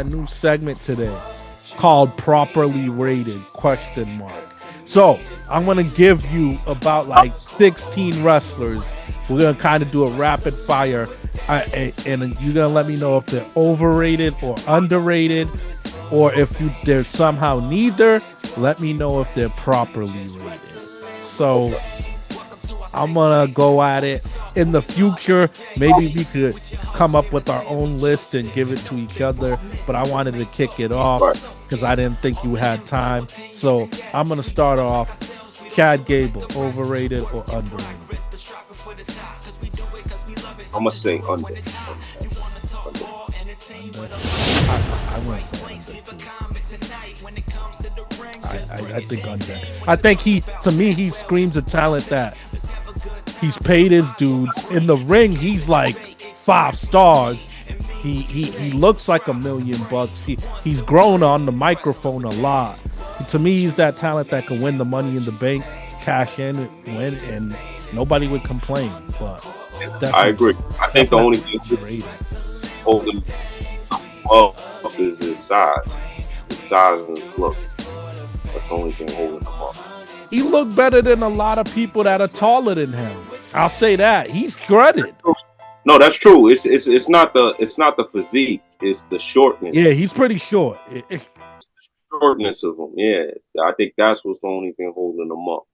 my new segment today called Properly Rated question mark. So I'm gonna give you about like 16 wrestlers. We're gonna kind of do a rapid fire, and you're gonna let me know if they're overrated or underrated, or if they're somehow neither. Let me know if they're properly rated. So I'm gonna go at it. In the future, maybe we could come up with our own list and give it to each other. But I wanted to kick it off Right. because I didn't think you had time. So I'm gonna start off. Chad Gable, overrated or underrated? I'm gonna say under. Under. I want to say under too. I think under. I think to me, he screams a talent that he's paid his dudes. In the ring, he's like 5 stars. He looks like $1,000,000. He's grown on the microphone a lot. To me, he's that talent that can win the Money in the Bank, cash in, win, and nobody would complain. But I agree. I think the only thing holding up is his size. His size and his look. That's the only thing holding him up. He looked better than a lot of people that are taller than him. I'll say that. He's shredded. No, that's true. It's not the physique. It's the shortness. Yeah, he's pretty short. Shortness of him. Yeah, I think that's what's the only thing holding him up.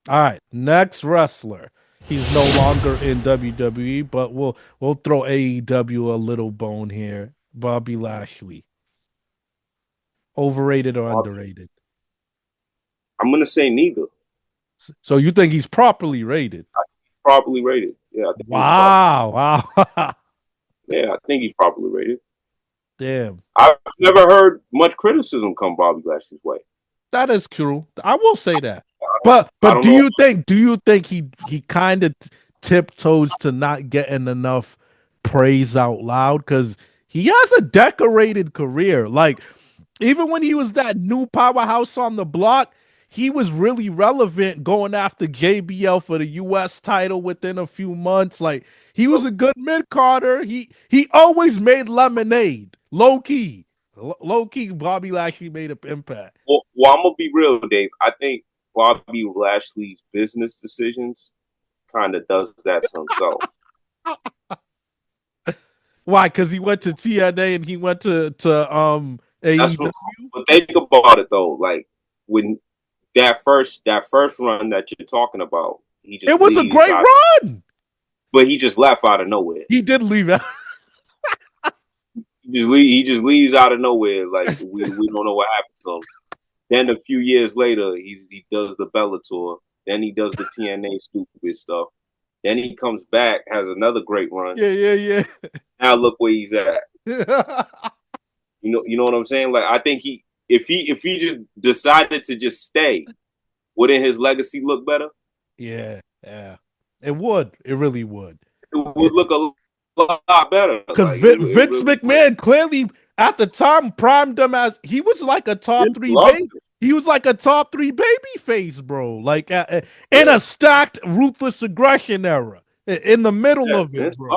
All right, next wrestler. He's no longer in WWE, but we'll throw AEW a little bone here. Bobby Lashley. Overrated or underrated? I'm gonna say neither. So you think he's properly rated? Properly rated. Yeah. I think wow. Yeah, I think he's properly rated. Damn. I've never heard much criticism come Bobby Lashley's way. That is true. I will say that. But do you think he kind of tiptoes to not getting enough praise out loud? Because he has a decorated career. Like, even when he was that new powerhouse on the block, he was really relevant going after JBL for the US title within a few months. Like, he was a good mid-carder. He always made lemonade. Low key, Bobby Lashley made an impact. Well, I'm gonna be real, Dave. I think Bobby Lashley's business decisions kind of does that to himself. Why? Because he went to TNA and he went to AEW. But think about it though, like when that first run that you're talking about, it was a great run, but he just left out of nowhere. He did leave out. He just leaves out of nowhere. Like we don't know what happened to him. Then a few years later, he does the Bellator. Then he does the TNA stupid stuff. Then he comes back, has another great run. Yeah. Now look where he's at. You know what I'm saying? Like I think if he just decided to just stay, wouldn't his legacy look better? Yeah. It would. It really would. It would look a lot better. Because Vince McMahon clearly at the time primed him as he was like a top 3 baby. He was like a top 3 baby face, bro. Like in a stacked ruthless aggression era. In the middle of it, bro.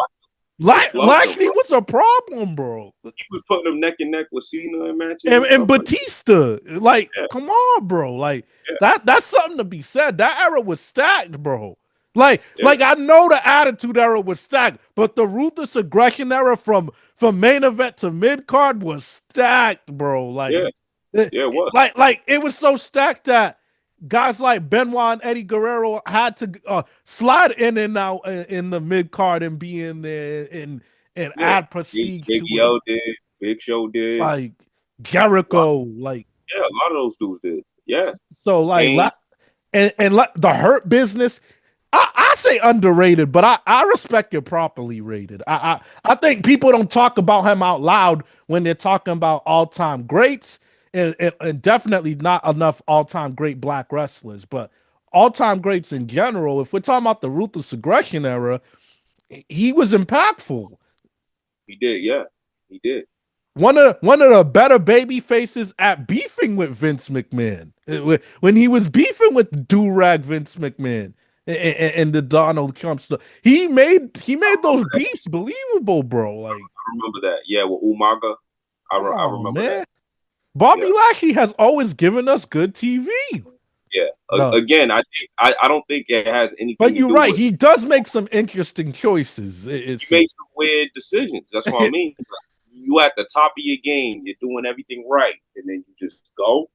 Lashley was a problem, bro. He was putting him neck and neck with Cena in matches. And Batista. Like, come on, bro. Like, that's something to be said. That era was stacked, bro. Like I know the Attitude Era was stacked, but the ruthless aggression era from main event to mid card was stacked, bro. Like, it was. Like it was so stacked that guys like Benoit and Eddie Guerrero had to slide in and out in the mid card and be in there and add prestige. Big Show did, like Jericho, a lot of those dudes did. Yeah. So like, and the Hurt Business. I say underrated, but I respect it properly rated. I think people don't talk about him out loud when they're talking about all-time greats, and definitely not enough all-time great black wrestlers. But all-time greats in general, if we're talking about the ruthless aggression era, he was impactful. He did, yeah. He did. One of the better baby faces at beefing with Vince McMahon. When he was beefing with do-rag Vince McMahon. and the Donald Trump stuff. I He made those remember that. beefs believable, bro. Like, I remember that. Yeah, with Umaga. come I on, remember that. man. Bobby Yeah. Lashley has always given us good TV. Yeah. No, Again, I don't think it has anything but to you're do right. with He does make some interesting choices. you make some weird decisions. That's what I mean. Like, you at the top of your game, you're doing everything right, and then you just go.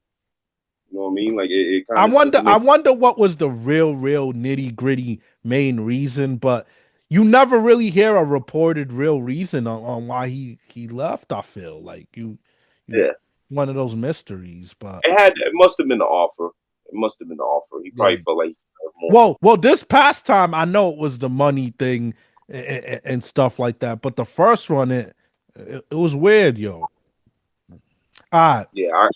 You know what I mean? Like it I kind of wonder. doesn't I make. wonder what was the real nitty gritty main reason, but you never really hear a reported real reason on why he left. I feel like you Yeah, one of those mysteries, but it must have been the offer. It must have been the offer. He yeah. probably felt like he deserved more. Well, this past time I know it was the money thing and stuff like that, but the first one it was weird, yo. All right, Yeah, I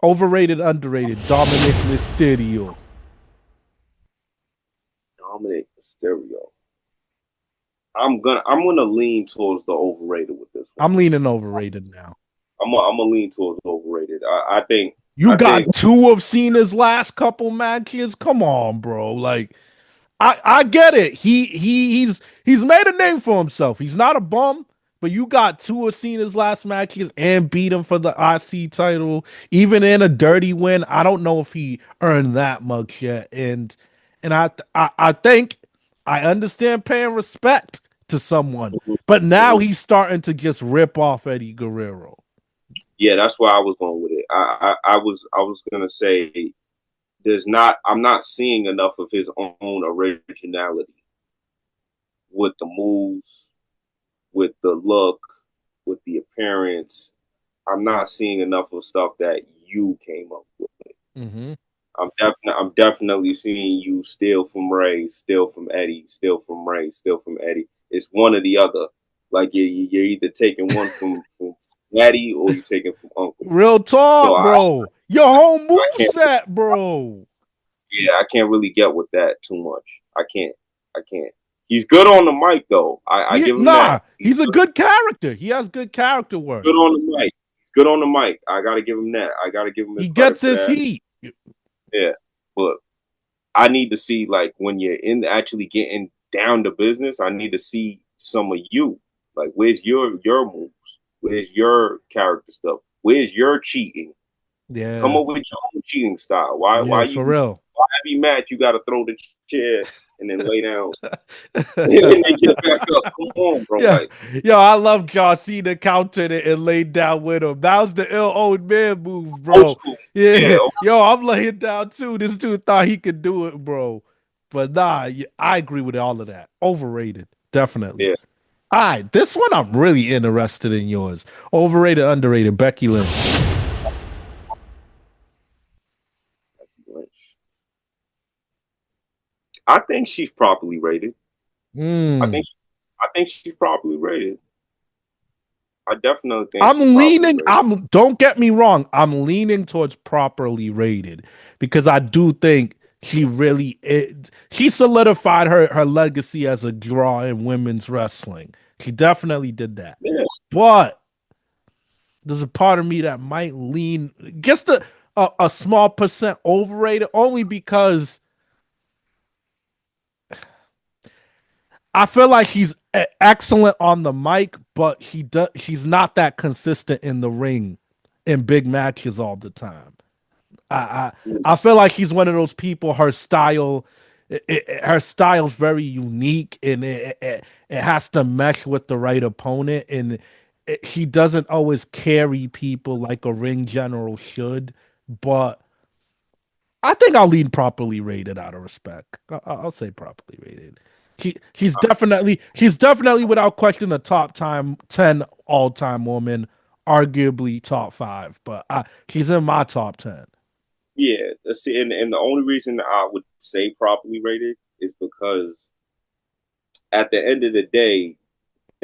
overrated, underrated, Dominic Mysterio. Dominic Mysterio. I'm gonna lean towards the overrated with this one. I'm leaning overrated now. I'm gonna lean towards the overrated. You I think got two of Cena's last couple matches. Come on, bro. Like I get it. He's made a name for himself. He's not a bum, but you got two of Cena's last matches and beat him for the IC title, even in a dirty win. I don't know if he earned that much yet. And I think I understand paying respect to someone, but now he's starting to just rip off Eddie Guerrero. yeah, that's why I was going with it. I was gonna say there's not I'm not seeing enough of his own originality with the moves, with the look, with the appearance. I'm not seeing enough of stuff that you came up with. Mm-hmm. I'm definitely seeing you steal from Ray, steal from Eddie, steal from Ray, steal from Eddie. It's one or the other. Like you're either taking one from Eddie or you're taking from Uncle. Real So talk, bro. Your whole I move can't set, bro. yeah, I can't really get with that too much. I can't. I can't. He's good on the mic though. I give him that. He's a good character. He has good character work. Good on the mic. He's good on the mic. I gotta give him that. I gotta give him his He credit gets for his that. heat. Yeah. But I need to see like when you're in actually getting down to business, I need to see some of you. Like where's your moves? Where's your character stuff? Where's your cheating? Come Yeah, up with your own cheating style. yeah, for real. Why every match you gotta throw the chair and then lay down and then get back up? Come on, bro. Yeah, Like yo, I love John Cena countered it and laid down with him. That was the ill old man move, old bro. school. Yeah, Yeah, yo, I'm laying down too. This dude thought he could do it, bro. But nah, yeah, I agree with all of that. Overrated, definitely. yeah. All right, this one I'm really interested in yours. Overrated, underrated, Becky Lynch. I think she's properly rated. I Mm. think I think she's properly rated. I definitely think she's I'm properly leaning. rated. I'm. Don't get me wrong. I'm leaning towards properly rated because I do think she solidified her legacy as a draw in women's wrestling. She definitely did that. Yeah. But there's a part of me that might lean just a small percent overrated, only because I feel like he's excellent on the mic, but he's not that consistent in the ring in big matches all the time. I I feel like he's one of those people. Her style's very unique, and it has to mesh with the right opponent, and he doesn't always carry people like a ring general should. But I think I'll lean properly rated out of respect. I'll say properly rated. He's definitely without question a top time 10 all time woman, arguably top five, but he's in my top 10. Yeah. See, and the only reason I would say properly rated is because at the end of the day,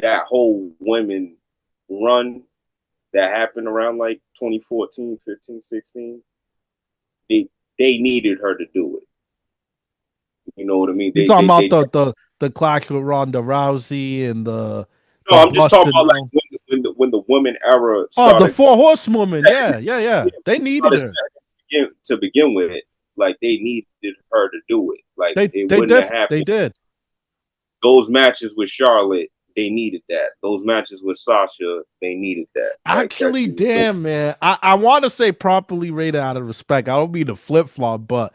that whole women run that happened around like 2014, 15, 16, they they needed her to do it. You know what I mean? You talking about the clash with Ronda Rousey and no, the I'm just talking busted about like down. when the women era Oh, the started four horsewoman. Yeah, yeah, yeah. They needed started her. to begin with, like they needed her to do it. Like They it they wouldn't did have happened. they did. Those matches with Charlotte, they needed that. Those matches with Sasha, they needed that. Like that Actually, shit was so damn man, I want to say properly rated out of respect. I don't mean to flip flop, but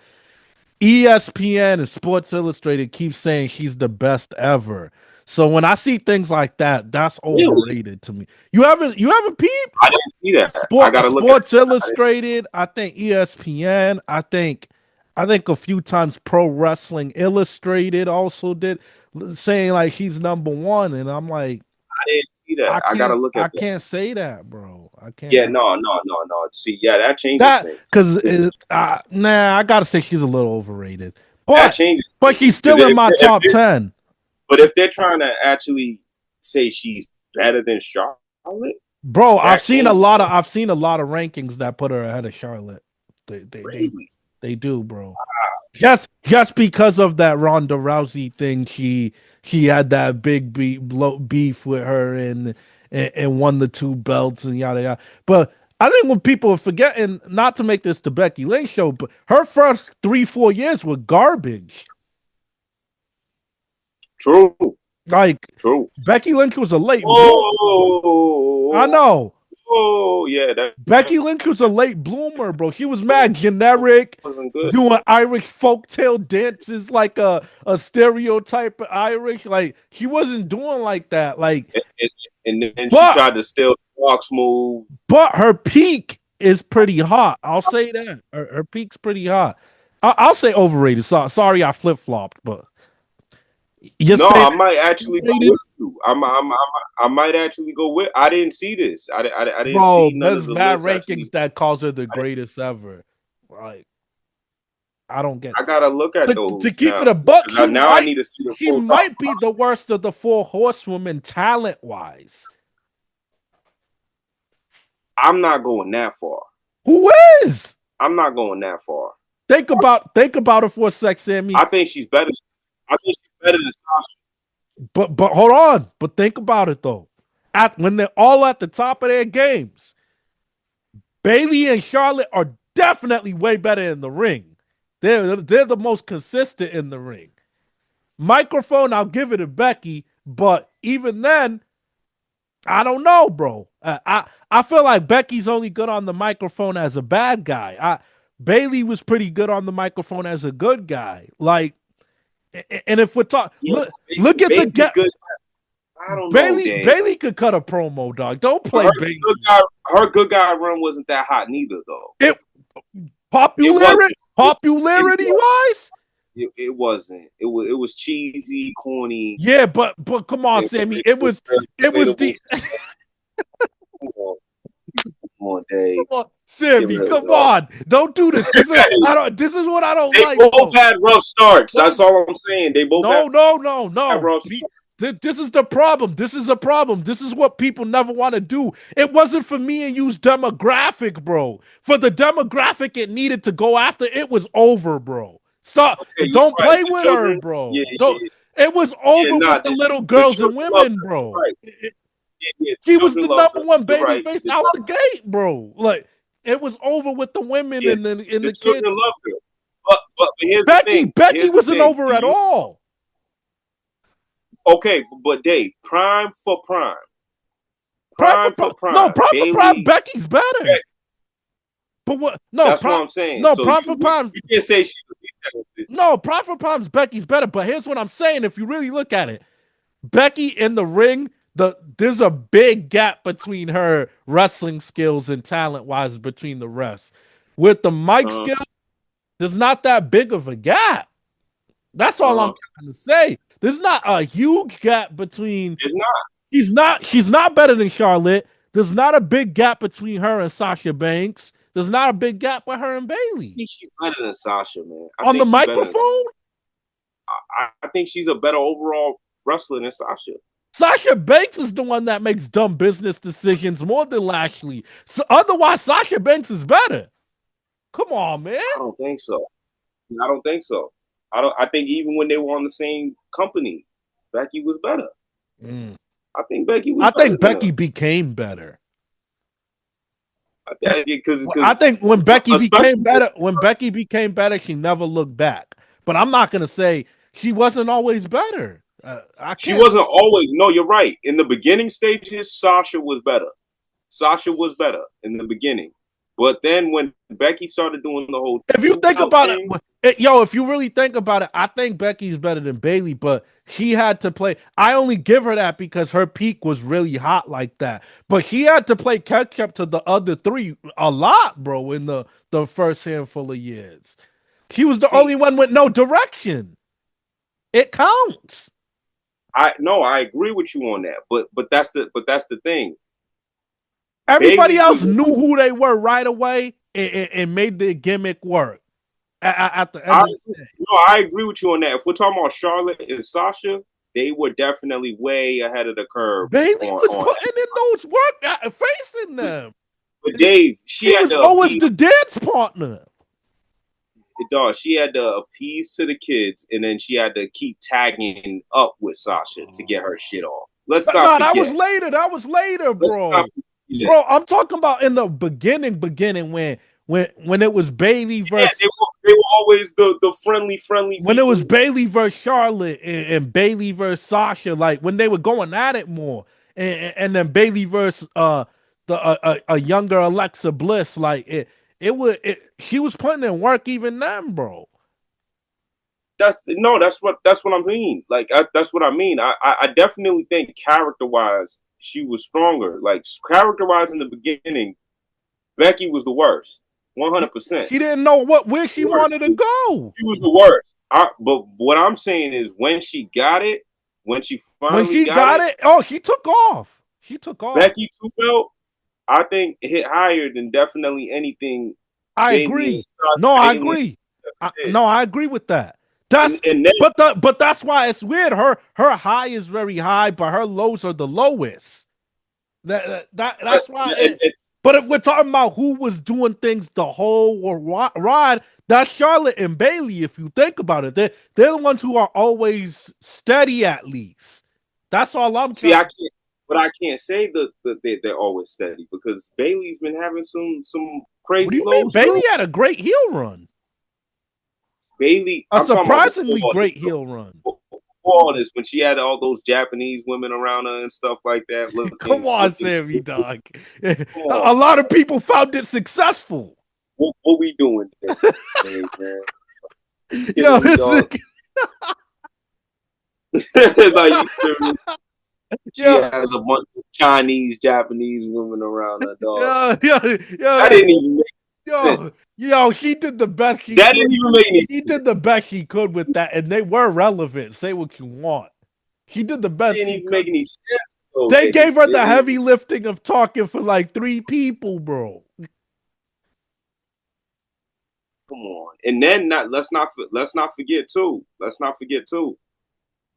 ESPN and Sports Illustrated keep saying she's the best ever. So when I see things like that, that's really. overrated to me. You haven't peeped? I didn't see that. I Sport gotta look at Sports it. Illustrated, I think ESPN, I think a few times Pro Wrestling Illustrated also did saying like he's number one, and I'm like, I didn't see that. I I gotta can't look I at that. can't say that, bro. I Yeah, can't no. See, yeah, that changes that things. because nah, I gotta say she's a little overrated, That but changes but things. she's Because still in my top 10, if they're trying to actually say she's better than Charlotte, bro. that changes things. I've seen a lot of rankings that put her ahead of Charlotte. They they they Really? they do, bro. Just because of that Ronda Rousey thing, he had that big beef with her and won the two belts and yada yada. But I think when people are forgetting, not to make this the Becky Lynch show, but her first 3-4 years were garbage. True. Like True. Becky Lynch was a late bloomer. I Oh, know. oh, yeah, that Becky Lynch was a late bloomer, bro. She was mad generic, wasn't good. doing Irish folktale dances like a stereotype of Irish. Like she wasn't doing like that. Like, And, and then she but tried to steal the Fox move. but her peak is pretty hot. I'll say that. Her peak's pretty hot. I'll say overrated. Sorry, I flip flopped, but you're No, saying I might actually go overrated, with you. I might actually go with. I didn't see this. I didn't bro. see none of There's the bad lists rankings actually. that calls her the greatest ever. Like I don't get I gotta look at to those keep it now. a buck, Now I need to see the he full top. might be the worst of the four horsewomen talent wise. I'm not going that far. Who is? I'm not going that far. Think about it for a sec, Sammy. I think she's better. I think she's better than Sasha. But hold on. But think about it though. When they're all at the top of their games, Bailey and Charlotte are definitely way better in the ring. They're the most consistent in the ring. Microphone, I'll give it to Becky, but even then, I don't know, bro. I feel like Becky's only good on the microphone as a bad guy. Bailey was pretty good on the microphone as a good guy. Like, and if we're talking, Yeah, look at the Bailey's gap. good. I don't know, Bailey Dave. Bailey could cut a promo, dog. Don't But play Bailey. her good guy run wasn't that hot neither, though. It It wasn't. popularity wise, It wasn't. It was cheesy, corny. yeah, but come on, Sammy. It was the Come on, Dave. come on, Sammy. Come on, don't do this. This is what I don't They like. both Bro. had rough starts. That's all I'm saying. They both No, had no. rough starts. This is the problem. This is a problem. This is what people never want to do. It wasn't for me and you's demographic, bro. For the demographic it needed to go after, it was over, bro. Stop. Okay, Don't you're right. play The with children, her, bro. yeah, Don't. yeah, It was over yeah. with the little girls and children love women, her. bro. Right. Yeah. He The was children the love her. number one You're baby right. face out the gate, bro. Like it was over with the women Yeah, and the children kids. love her. But here's the thing. Becky Here's the wasn't thing. over at all. Okay, but Dave, prime for prime. Prime for prime. No, prime for prime. Bailey, Becky's better. Becky. But what? No, That's what I'm saying. No, so prime for prime. You can't say she No, prime for prime's Becky's better. But here's what I'm saying: if you really look at it, Becky in the ring, there's a big gap between her wrestling skills and talent wise between the rest. With the mic skill, there's not that big of a gap. That's all I'm trying to say. There's not a huge gap between. It's not. She's not better than Charlotte. There's not a big gap between her and Sasha Banks. There's not a big gap with her and Bailey. I think she's better than Sasha, man. On the microphone? I think she's a better overall wrestler than Sasha. Sasha Banks is the one that makes dumb business decisions more than Lashley. So otherwise, Sasha Banks is better. Come on, man. I don't think so. I think even when they were on the same company, Becky was better. I think Becky was. I think Becky became better. Because I think when Becky became better, she never looked back. but I'm not gonna say she wasn't always better. I She can't. wasn't always. No, you're right. In the beginning stages, Sasha was better. Sasha was better in the beginning, but then when Becky started doing the whole If you two think belt about thing, yo, if you really think about it, I think Becky's better than Bailey, but she had to play. I only give her that because her peak was really hot like that. But she had to play catch up to the other three a lot, bro, in the first handful of years. She was the see, only one with no direction. It counts. I no, I agree with you on that, but that's the thing. Everybody Bailey else was knew who they were right away and made the gimmick work at the I end of the day. no, I agree with you on that. If we're talking about Charlotte and Sasha, they were definitely way ahead of the curve Bailey was on putting in those work, facing but, them. but Dave, she She had was to always appease the dance partner. dog. She had to appease to the kids, and then she had to keep tagging up with Sasha to get her shit off. Let's not No, that was forget. later. That was later, Let's not bro. forget. Bro, I'm talking about in the beginning when it was Bailey Yeah, versus they were always the friendly when it was people. Bailey versus Charlotte and Bailey versus Sasha, like when they were going at it more, and then Bailey versus a younger Alexa Bliss, like she was putting in work even then, bro. That's what I mean. That's what I mean. I definitely think character wise she was stronger. Like character wise in the beginning, Becky was the worst, 100%. She didn't know where she wanted to go. She was the worst. But what I'm saying is when she got it, when she When finally she got got it, it, oh, she took off. She took off. Becky 2 belt, I think hit higher than definitely anything I Bailey and agree. No, I Bailey and agree. Sasha did. No, I agree with that. That's And then but that's why it's weird. Her high is very high, but her lows are the lowest. but, That's why it. But if we're talking about who was doing things the whole ride, that's Charlotte and Bailey. If you think about it, they're the ones who are always steady. At least that's all I'm see, trying. I can't say that they're always steady because Bailey's been having some What do crazy you mean? lows Bailey too. had a great heel run, Bailey, a I'm talking about surprisingly great heel run. before all this, when she had all those Japanese women around her and stuff like that, Come on, looking Sammy, stupid. dog. Come A on, lot of people found it successful. what we doing today, man? You Yo, kidding me, dog? Like you serious? She yo, has a bunch of Chinese, Japanese women around her, dog. yo, yo, That yo, didn't even make sense. yo, he did the best he That could. didn't even make any He sense. did the best he could with that, and they were relevant. Say what you want. He did the It best didn't he even make could. any sense. Though. They gave her the It, heavy lifting of talking for like three people, bro. come on, and then not let's not forget too. Let's not forget too.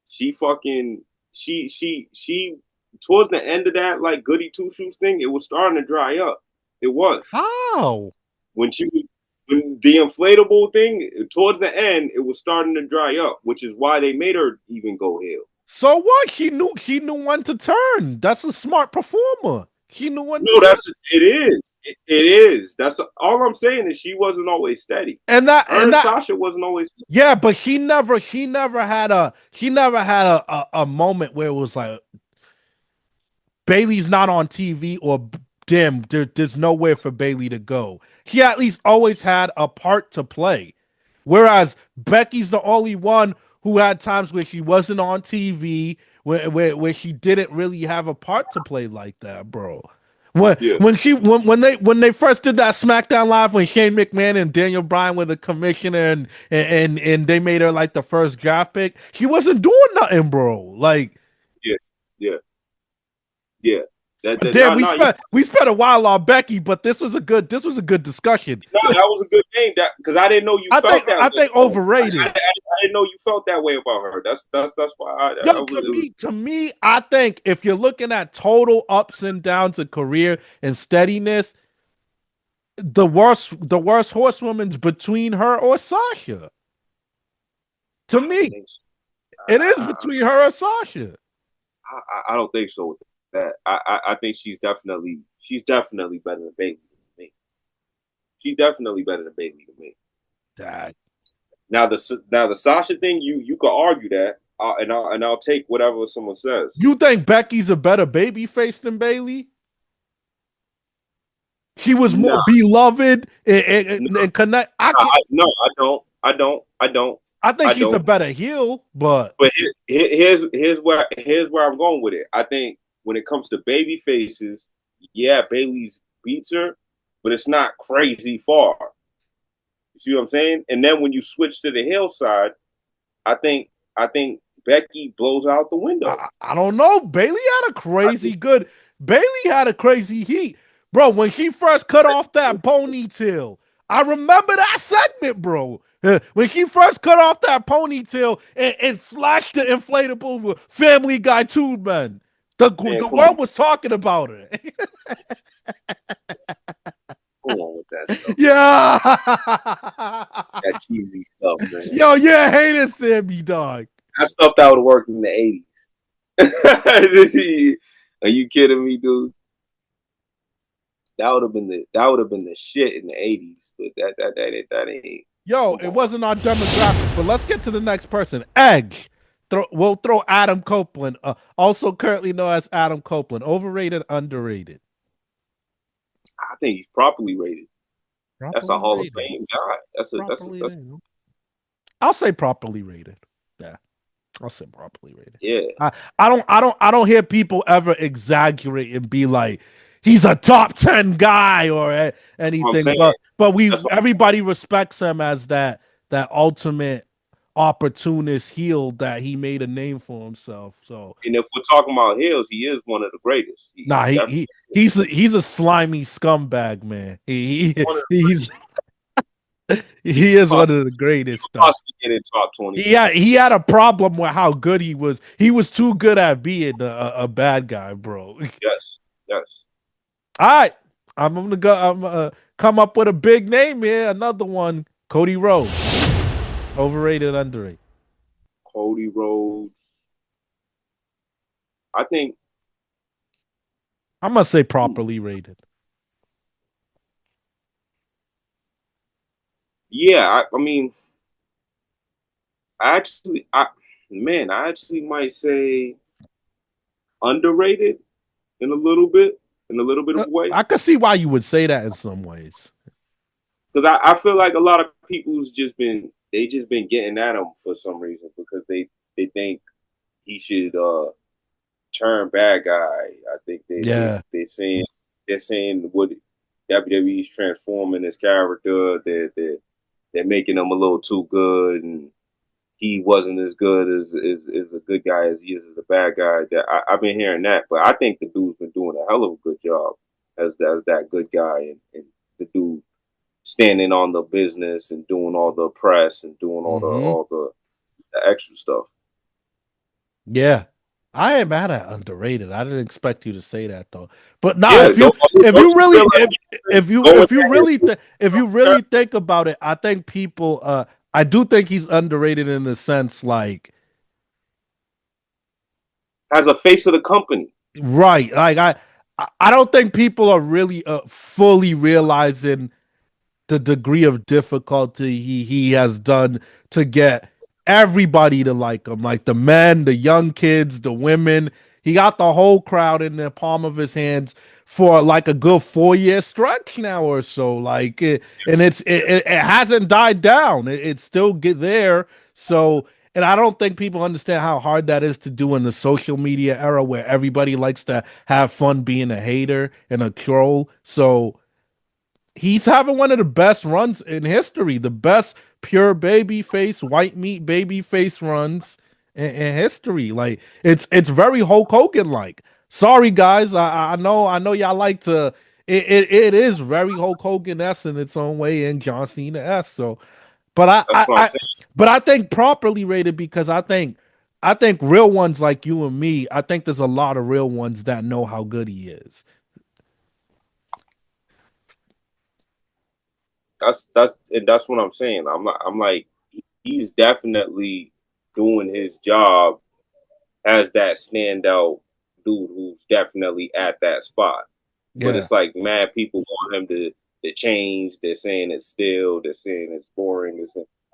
She fucking she towards the end of that like goody two shoes thing, it was starting to dry up. It was How? when she was when the inflatable thing towards the end, it was starting to dry up, which is why they made her even go heel. So what? He knew when to turn. That's a smart performer. He knew when to No, turn. that's it is. It is. That's all I'm saying is she wasn't always steady. And that Her and and that Sasha wasn't always steady. yeah, but he never had a moment where it was like Bailey's not on TV or damn, there's nowhere for Bailey to go. He at least always had a part to play. Whereas Becky's the only one who had times where she wasn't on TV, where she didn't really have a part to play like that, bro. Yeah. When they first did that SmackDown Live when Shane McMahon and Daniel Bryan were the commissioner and they made her like the first draft pick, she wasn't doing nothing, bro. Like Yeah. Yeah. Yeah. but damn, No, no, we spent a while on Becky, but this was a good discussion. no, that was a good name. That because I didn't know you felt that I way. think overrated. I didn't know you felt that way about her. That's why I Yo, was. It was to me, I think if you're looking at total ups and downs of career and steadiness, the worst horsewoman's between her or Sasha. To I don't me, think so. it is between her or Sasha. I don't think so with that. I think she's definitely better than Bailey to me. She's definitely better than Bailey to me. That Now the Sasha thing, you could argue that, and I'll take whatever someone says. You think Becky's a better baby face than Bailey? She was more Nah, beloved no, and connect. no, I don't, I don't, I don't, I think I she's a don't. better heel, but But here's where I'm going with it. I think when it comes to baby faces, yeah, Bailey's beats her, but it's not crazy far. You see what I'm saying? And then when you switch to the heel side, I think Becky blows out the window. I don't know. Bailey had a I think crazy good. Bailey had a crazy heat, bro. When she first cut off that ponytail, I remember that segment, bro. When she first cut off that ponytail and slashed the inflatable with Family Guy tube, man. man, The world was talking about it. come on with that stuff, Yeah. that cheesy stuff, man. Yo, yeah, hated Sammy, dog. That stuff that would have worked in the '80s. Are you kidding me, dude? That would have been the shit in the '80s, but that ain't. Yo, Come it on, wasn't our demographic, but let's get to the next person. Egg. We'll throw Adam Copeland, also currently known as Adam Copeland. Overrated, underrated. I think he's properly rated. That's a Properly Hall of rated. Fame guy. Properly That's rated. I'll say properly rated. Yeah, I'll say properly rated. yeah. I don't hear people ever exaggerate and be like, he's a top 10 guy or That's what I'm anything. saying. But we That's what everybody respects him as that ultimate opportunist heel that he made a name for himself. So and if we're talking about heels, he is one of the greatest. nah, He's definitely he's a slimy scumbag, man. one of He's the, he he could is one possibly, of the he greatest could stuff. possibly get in top 20. He had a problem with how good he was. He was too good at being a bad guy, bro. Yes, yes. All right, I'm gonna go. I'm come up with a big name here. Another one, Cody Rhodes, overrated, underrated. Cody Rhodes. I think, I'm gonna say properly rated. yeah. I mean, I actually might say underrated in a little bit of a way, I could see why you would say that in some ways. because I feel like a lot of people's just been getting at him for some reason because they think he should turn bad guy. I think Yeah. they're saying what WWE's transforming his character. They're making him a little too good, and he wasn't as good as a good guy as he is as a bad guy. I've been hearing that, but I think the dude's been doing a hell of a good job as that good guy, and the dude standing on the business and doing all the press and doing all the Hmm. all the extra stuff. Yeah. I am mad at underrated. I didn't expect you to say that though. But nah, Yeah, if don't you you really feel like going if you really think about it, I think people I do think he's underrated in the sense like as a face of the company? right, like I don't think people are really fully realizing the degree of difficulty he has done to get everybody to like him, like the men, the young kids, the women. He got the whole crowd in the palm of his hands for like a good 4 year stretch now or so. And it hasn't died down. It's still get there. So, and I don't think people understand how hard that is to do in the social media era where everybody likes to have fun being a hater and a troll. So he's having one of the best runs in history, the best pure baby face, white meat baby face runs in history. Like it's very Hulk Hogan like. Sorry guys, I know y'all like to. It is very Hulk Hogan s in its own way and John Cena s. So, but That's what I'm saying. I think properly rated because I think real ones like you and me. I think there's a lot of real ones that know how good he is. That's what I'm saying. I'm like he's definitely doing his job as that standout dude who's definitely at that spot. But Yeah. it's like mad people want him to change. They're saying it's still. They're saying it's boring.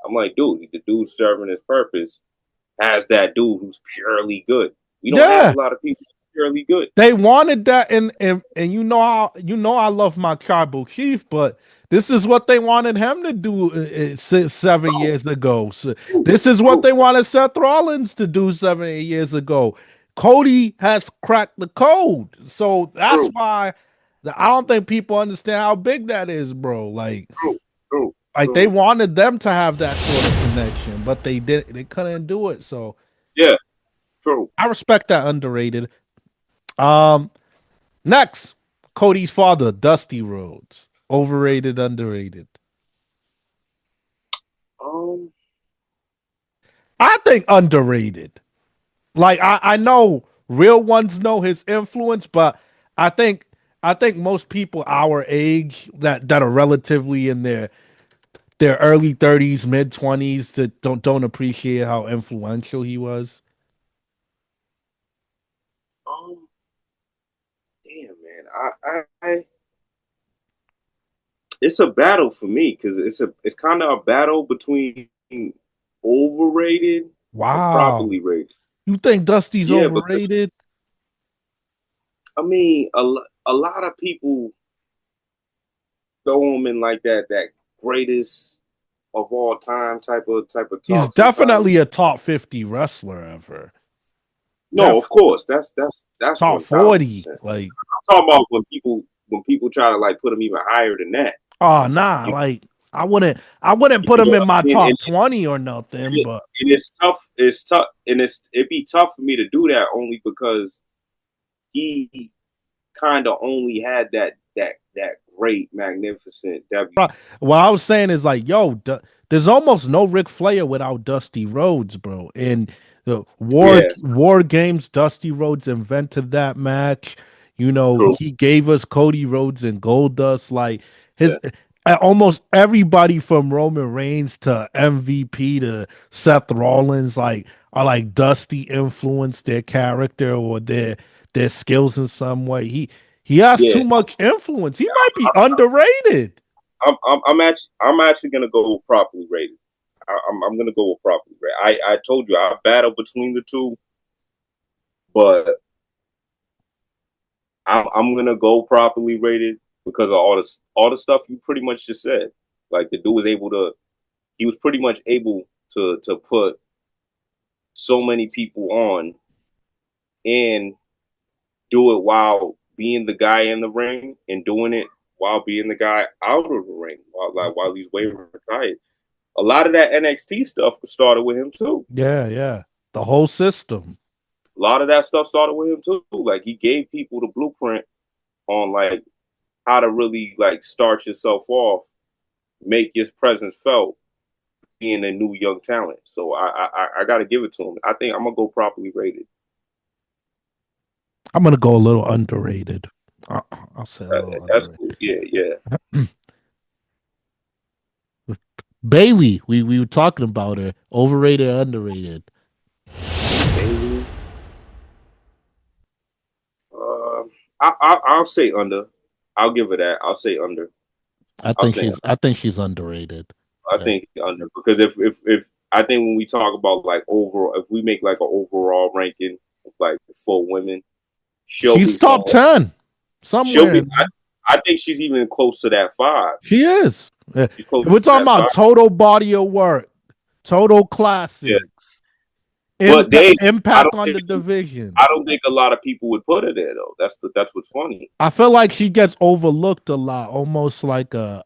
I'm like, dude, the dude serving his purpose has that dude who's purely good. We don't have a Yeah, lot of people purely good. they wanted that, and you know how I love my tribal chief, but this is what they wanted him to do 7 years ago. So True, this is what true, they wanted Seth Rollins to do 7 8 years ago. Cody has cracked the code, so that's true, why I don't think people understand how big that is, bro. true, true, Like they true. wanted them to have that sort of connection, but they couldn't do it. So Yeah, true. I respect that. Underrated. Um, Next, Cody's father, Dusty Rhodes. Overrated, underrated. Um, I think underrated. Like I know real ones know his influence, but I think I think most people our age that are relatively in their early 30s, mid 20s that don't appreciate how influential he was. um, damn, man. I it's a battle for me because it's kind of a battle between overrated and Wow. properly rated. You think Dusty's Yeah, because overrated? I mean, a lot of people throw him in like that greatest of all time type of He's talk definitely sometimes. a top 50 wrestler ever. No, Def of course, that's top one thousand 40. percent. Like I'm talking about when people try to like put him even higher than that. oh nah, You, like I wouldn't put you know him what in I'm my saying? top 20 or nothing, but And it's tough. It's tough, and it'd be tough for me to do that only because he kind of only had that great, magnificent W. bro, what I was saying is like, yo, there's almost no Ric Flair without Dusty Rhodes, bro. And the Yeah, war games, Dusty Rhodes invented that match. You know, true. he gave us Cody Rhodes and Goldust. Like Yeah, his almost everybody from Roman Reigns to MVP to Seth Rollins, like are like Dusty influenced their character or their skills in some way. He has yeah. too much influence. He might be underrated. I'm actually gonna go properly rated. I'm gonna go with properly rated. I told you I battle between the two, but I'm gonna go properly rated because of all the stuff you pretty much just said. Like the dude was able to, he was pretty much able to put so many people on and do it while being the guy in the ring and doing it while being the guy out of the ring while he's way retired. A lot of that NXT stuff started with him too. Yeah, yeah. The whole system. A lot of that stuff started with him too. Like he gave people the blueprint on like how to really like start yourself off, make your presence felt, being a new young talent. So I got to give it to him. I think I'm gonna go properly rated. I'm gonna go a little underrated. I'll say a little That's underrated. cool. Yeah, yeah. Bailey, we were talking about her. Overrated, underrated. Bailey. Uh, I'll say under. I'll give it that. I'll say under. I'll say I think she's underrated. I Yeah. think under because if I think when we talk about like overall, if we make like an overall ranking of like for women, she'll She's be top somewhere. 10 She'll somewhere be. in there. I think she's even close to that five. She is. Yeah. She's close We're to talking that about five. total body of work, total Yeah, classics, but I impact don't on think the division. I don't think a lot of people would put her there though. That's what's funny. I feel like she gets overlooked a lot, almost like a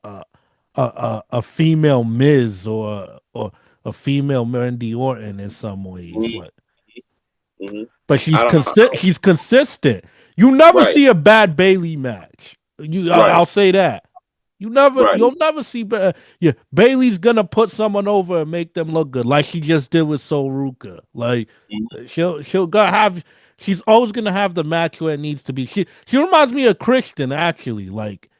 female Miz or a female Randy Orton in some ways. Mm-hmm, Like, mm-hmm. but I don't, she's consistent. You never right, see a bad Bailey match. right, I'll say that. right. You'll never see yeah, Bailey's gonna put someone over and make them look good, like she just did with Sol Ruka. Like Mm-hmm. she'll go have she's always gonna have the match where it needs to be. She reminds me of Christian actually, like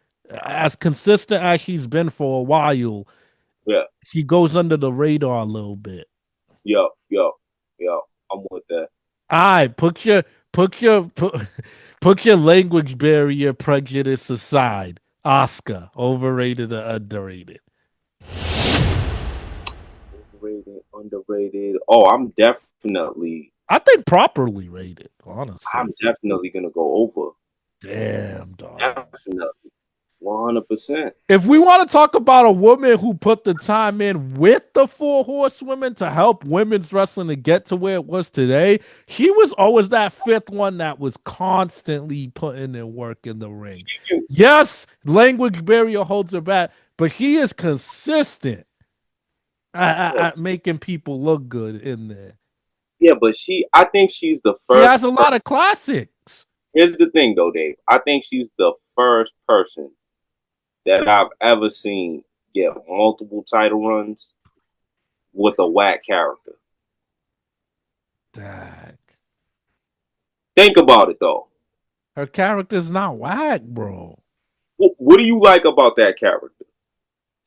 as consistent as she's been for a while, Yeah, she goes under the radar a little bit. yo, yo, yo. I'm with that. All right, put your put, put your language barrier prejudice aside. Oscar, overrated or underrated? Underrated. Oh, I think properly rated, honestly. I'm definitely gonna go over. Damn, dog. Definitely, 100%. If we want to talk about a woman who put the time in with the four horsewomen to help women's wrestling to get to where it was today, she was always that fifth one that was constantly putting in work in the ring. Yes, language barrier holds her back, but she is consistent at making people look good in there. Yeah, but I think she's the She first. has a lot of classics. Here's the thing, though, Dave. I think she's the first person that I've ever seen get multiple title runs with a whack character. Dag. Think about it, though. Her character's not whack, bro. What do you like about that character?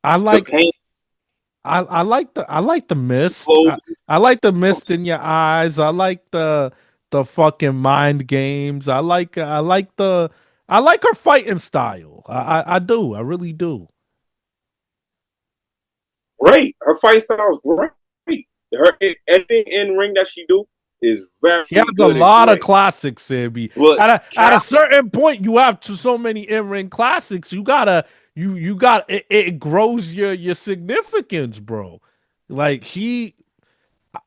I The like paint, I like the mist. clothes. I like the mist in your eyes. I like the fucking mind games. I like her fighting style. I do. I really do. Great. Her fight style is great. Her anything in ring that she do is very She has a good and lot of great. classics, Sammy. But At a certain point, you have so many in ring classics. You got it grows your significance, bro. Like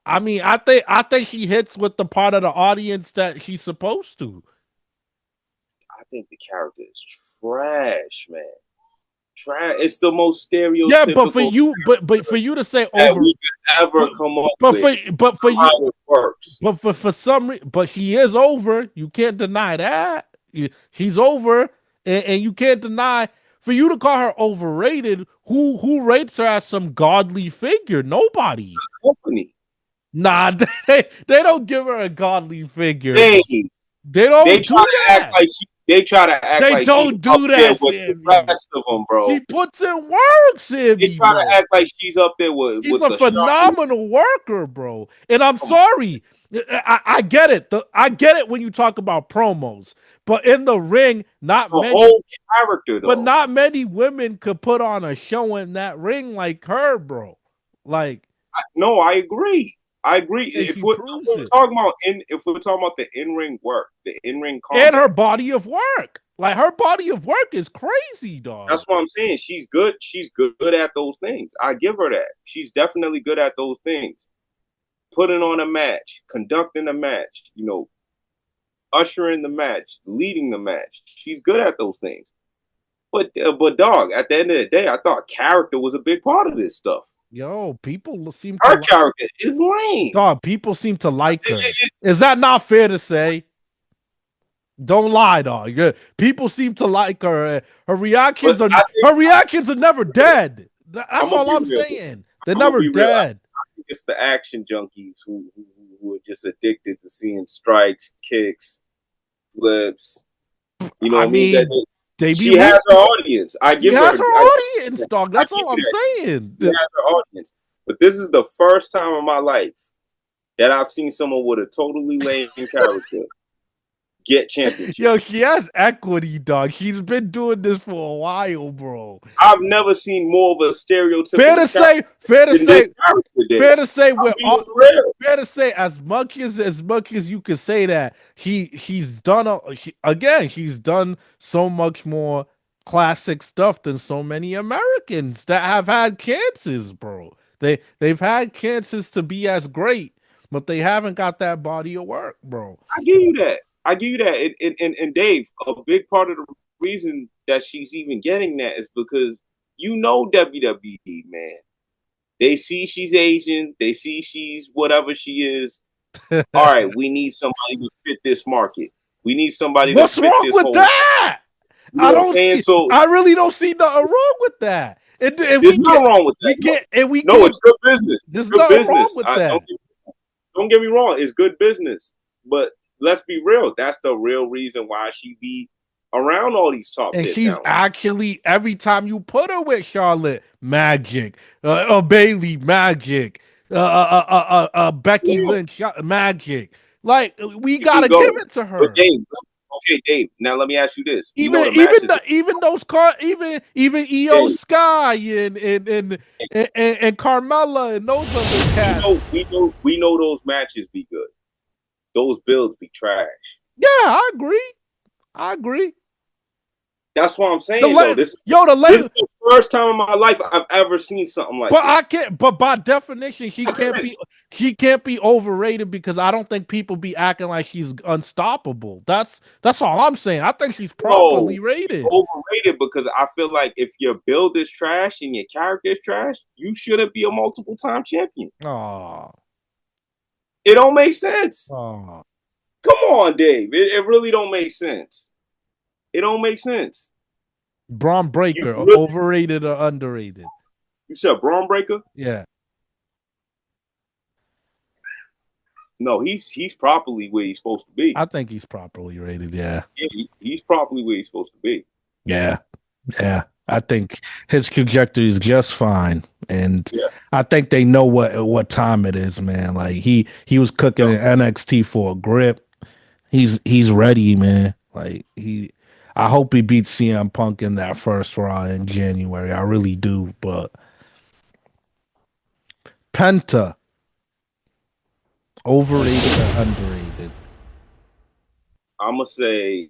I mean, I think he hits with the part of the audience that he's supposed to. I think the character is trash, man. Trash. It's the most Yeah, but for stereotypical you, but for you to say that over, we could ever come up but with. for you, How it works. but for some reason, but he is over. You can't deny that. He's over, and you can't deny. For you to call her overrated, who rates her as some godly figure? Nobody. Company. Nah, they don't give her a godly figure. They They don't try do to that. act like they try to act They like don't she's do up there that, with Sammy. the rest of them, bro. She puts in work, Sammy. They try bro. to act like she's up there She's with a the shark. phenomenal worker, bro. And I'm sorry. I get it. I get it when you talk about promos. But in the ring, not The many whole character, though. but not many women could put on a show in that ring like her, bro. Like No, I agree. I agree. and If she we're, proves if we're it. talking about if we're talking about the in ring work, the in ring And combat, her body of work. Like her body of work is crazy, dog. that's what I'm saying. She's good. She's good at those things. I give her that. She's definitely good at those things. Putting on a match, conducting a match, ushering the match, leading the match. She's good at those things. But dog, at the end of the day, I thought character was a big part of this stuff. Yo, people seem Her to character is lame. dog, people seem to like her. Is that not fair to say? Don't lie, dog. People seem to like her. Her reactions are never dead. That's all I'm saying. They're never dead. I think it's the action junkies who are just addicted to seeing strikes, kicks, flips. You know what I mean? She has her audience. I give her her audience, dog. That's all I'm saying. She has her audience. But this is the first time in my life that I've seen someone with a totally lame character get championship. Yo, she has equity, dog. She's been doing this for a while, bro. I've never seen more of a stereotypical. Fair to say, as much as you could say that he's done so much more classic stuff than so many Americans that have had chances, bro. They've had chances to be as great, but they haven't got that body of work, bro. I give you that. And Dave, a big part of the reason that she's even getting that is because WWE, man. They see she's Asian. They see she's whatever she is. All right, we need somebody to fit this market. We need somebody What's to fit wrong this with whole that? I really don't see nothing wrong with that. There's nothing wrong with that. It's good business. There's good nothing business. wrong with that. Don't get me wrong. It's good business. But let's be real. That's the real reason why she be around all these top. And she's actually, every time you put her with Charlotte, magic, Bailey, magic, Becky Lynch, magic. Like, we gotta give it to her. But Dave, Okay, Dave. Now let me ask you this. You know Even the even matches, the, even those car even EO Dave. Sky and Carmella and those other cats. We know those matches be good. Those builds be trash. Yeah, I agree. I agree. That's what I'm The saying though. late yo the This late is the first time in my life I've ever seen something like but I this. can't but by definition she can't be overrated because I don't think people be acting like she's unstoppable. That's all I'm saying. I think she's No, properly she's rated. overrated because I feel like if your build is trash and your character is trash, you shouldn't be a multiple time champion. Oh, It don't make sense. oh. Come on, Dave. It really don't make sense. It don't make sense. Braun You Breaker, really overrated or underrated? you said Braun Breaker? Yeah, No, he's properly where he's supposed to be. I think he's properly rated. Yeah, Yeah, he's properly where he's supposed to be. yeah, yeah. I think his trajectory is just fine, and Yeah. I think they know what time it is, man. Like he was cooking in NXT for a grip. He's ready, man. Like he, I hope he beats CM Punk in that first Raw in January. I really do. But Penta, overrated or underrated? I'ma say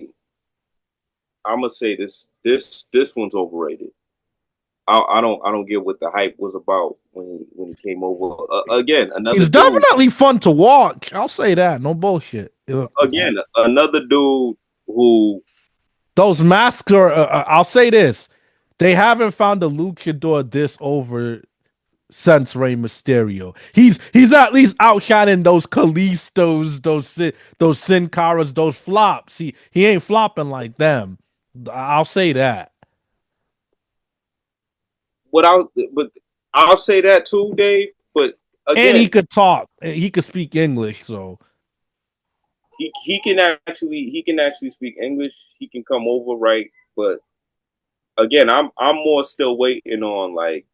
I'ma say this one's overrated. I don't get what the hype was about when he came over. Again, another He's dude. definitely fun to watch. I'll say that. No bullshit. Again, another dude who Those masks are. I'll say this: they haven't found a luchador this over since Rey Mysterio. He's at least outshining those Kalistos, those Sin Caras, those flops. He ain't flopping like them. I'll say that. but I'll say that too, Dave. But And he again, could talk. He could speak English. So he can actually speak English. He can come over right. But again, I'm more still waiting on like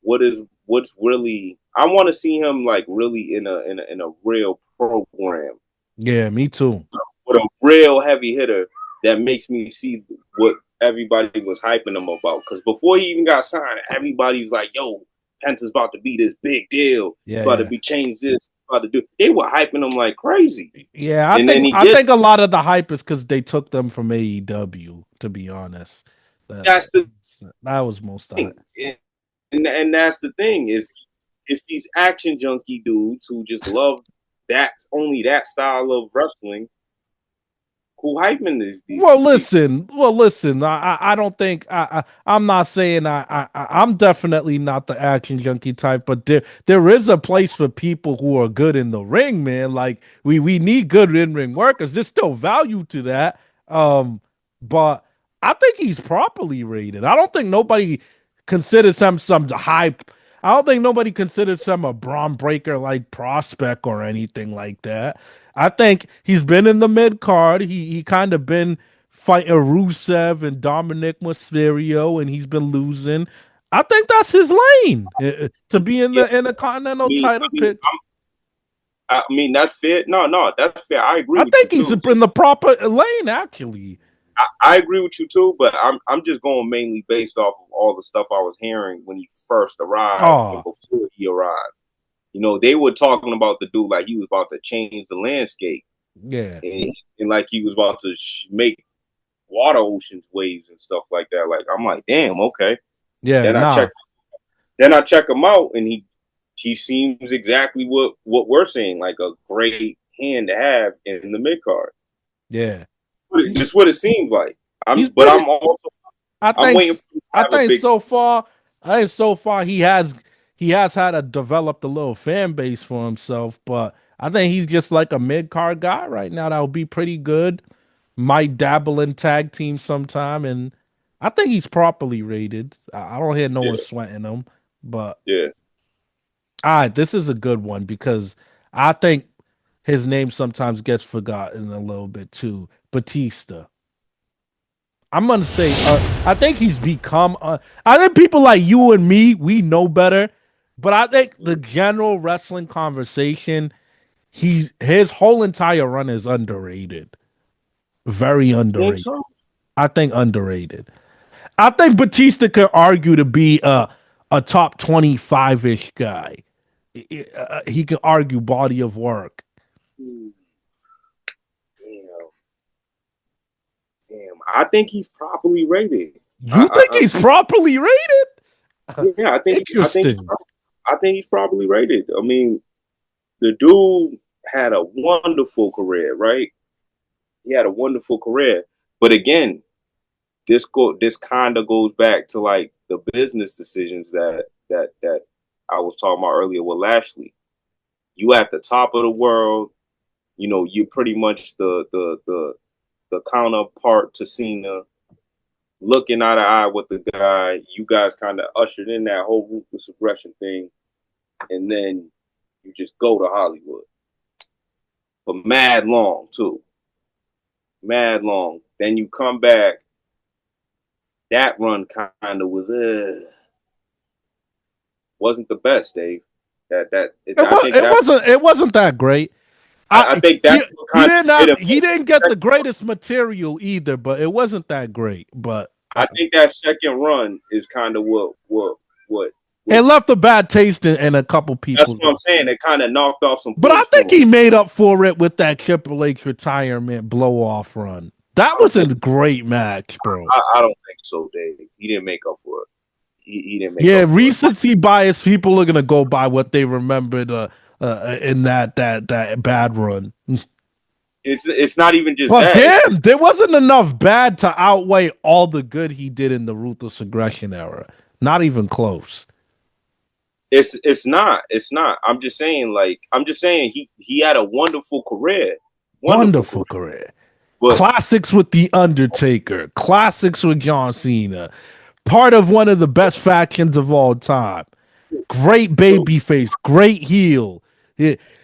what's really. I want to see him like really in a real program yeah, me too. with a real heavy hitter that makes me see what everybody was hyping him about. Because before he even got signed, everybody's like, "Yo, Penta's about to be this big deal. He's Yeah, about to yeah. be changed this. About to do." They were hyping him like crazy, Yeah, and then he I think gets. a lot of the hype is because they took them from AEW. To be honest, That's the that was most of thing, it. and that's the thing is it's these action junkie dudes who just love that only that style of wrestling who hyping Well, these people. listen. Well, listen. I don't think I'm not saying I'm definitely not the action junkie type, but there is a place for people who are good in the ring, man. Like we need good in ring workers. There's still value to that. But I think he's properly rated. I don't think nobody considers him some hype. I don't think nobody considers him a Braun Breaker like prospect or anything like that. I think he's been in the mid card. He kind of been fighting Rusev and Dominic Mysterio, and he's been losing. I think that's his lane to be in Yeah, the Continental me. title pick. I mean that's fair. No, that's fair. I agree I with you think he's too. in the proper lane, actually. I agree with you too, but I'm just going mainly based off of all the stuff I was hearing when he first arrived and Oh, before he arrived. You know, they were talking about the dude like he was about to change the landscape yeah, and like he was about to make water oceans waves and stuff like that. Like I'm like, damn, okay. yeah, Then I nah, check then I check him out and he seems exactly what we're saying, like a great hand to have in the mid card. yeah. He Just what it seems like. he's But been. I I'm think waiting for him to I have a think big. so far, he has had a developed a little fan base for himself, but I think he's just like a mid card guy right now that will be pretty good. Might dabble in tag team sometime, and I think he's properly rated. I don't hear no one Yeah, sweating him, but yeah. all right, this is a good one because I think his name sometimes gets forgotten a little bit too. Batista. I'm gonna say, I think he's become. I think people like you and me, we know better, but I think the general wrestling conversation, his whole entire run is underrated. Very Think underrated. so? I think underrated. I think Batista could argue to be a top 25 ish guy. He can argue body of work. Hmm, Damn, damn. I think he's properly rated. You think he's properly rated? Yeah, Interesting. I think he's properly rated. I mean, the dude had a wonderful career, right? He had a wonderful career, but again, this kind of goes back to like the business decisions that I was talking about earlier with Lashley. You at the top of the world, you know, you're pretty much the counterpart to Cena, looking eye to eye with the guy. You guys kind of ushered in that whole ruthless aggression thing, and then you just go to Hollywood for mad long too, mad long. Then you come back. That run kind of wasn't the best, Dave. I think It wasn't that great. I think He that's what kind of hit him. he didn't get the greatest material either, but it wasn't that great. But I think that second run is kind of what it was. left a bad taste in a couple That's people's what I'm mouths. saying. It kind of knocked off some But I points think for him. he made up for it with that Triple H retirement blow off run. That I don't was a think. great match, bro. I don't think so, Dave. He didn't make up for it. He didn't make Yeah, up for it. recency bias. People are gonna go by what they remembered in that bad run. It's not even just But that. damn, there wasn't enough bad to outweigh all the good he did in the ruthless aggression era. Not even close. It's not. I'm just saying he had a wonderful Wonderful career. career. But Classics with The Undertaker. Classics with John Cena. Part of one of the best factions of all time. Great true, babyface. Great heel.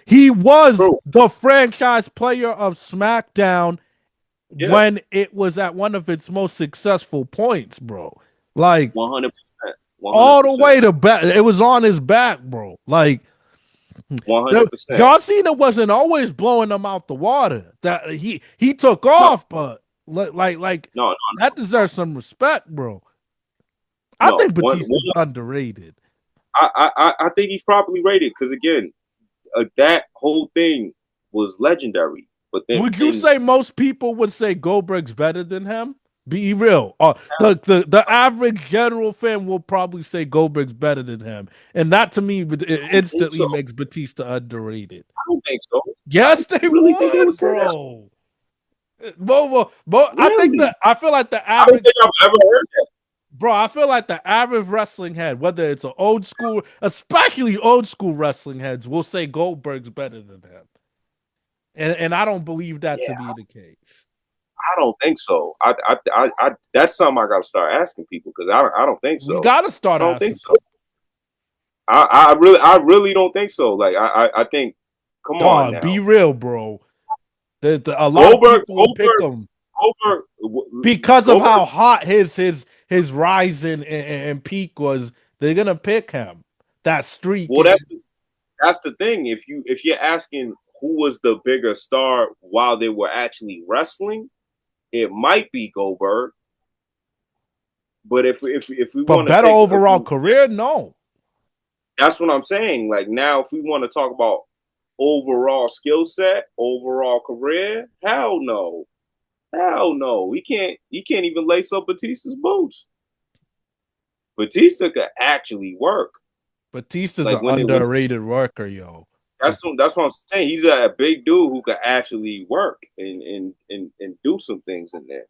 He was true, the franchise player of SmackDown yeah, when it was at one of its most successful points, bro. Like 100%, one hundred all the percent, way to back. It was on his back, bro. Like 100%. John Cena wasn't always blowing them out the water. That he took No, off, but like no, that deserves some respect, bro. I no. think Batista's underrated. I think he's properly rated because again, that whole thing was legendary. But Would you then say most people would say Goldberg's better than him? Be real. The average general fan will probably say Goldberg's better than him, and that to me I don't think instantly so. makes Batista underrated. I don't think so. Yes, they Really think they would would, say that? bro. But I think Really? that I feel like the I don't average think I've ever heard that. bro. I feel like the average wrestling head, whether it's an old school, especially old school wrestling heads, will say Goldberg's better than him, and I don't believe that to Yeah, be the case. I don't think so. That's something I got to start asking people because I don't think We so. gotta start I don't think asking so. people. I really don't think so. Like I think, come on Dog, be now, real, bro. A lot of people will pick him Goldberg. because of Goldberg. how hot his rise and peak was. They're gonna pick him. That streak. Well, that's the thing. If you're asking who was the bigger star while they were actually wrestling, it might be Goldberg. But if we But want to better take, overall career, no. that's what I'm saying. Like now, if we want to talk about overall skill set, overall career, hell no, hell no. He can't even lace up Batista's boots. Batista could actually work. Batista's Like an underrated worker, yo. that's what I'm saying. He's a big dude who could actually work and do some things in there.